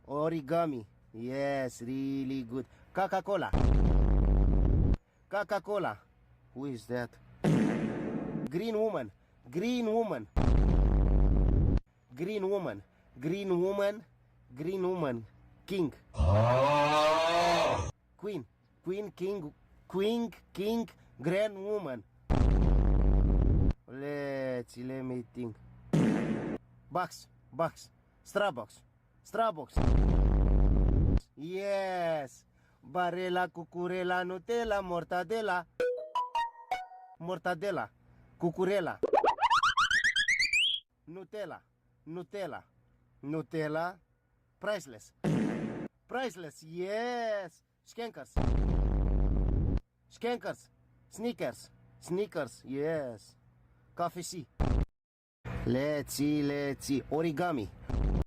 Origami. Yes, really good. Coca-Cola. Who is that? Green woman. King. King. Grand woman. Let me think. Box. Starbucks. Yes. Barela, cucurela, Nutella, mortadela, cucurela. Nutella, priceless, yes. Skankers, Snickers, yes. Coffee. Let's see. Origami.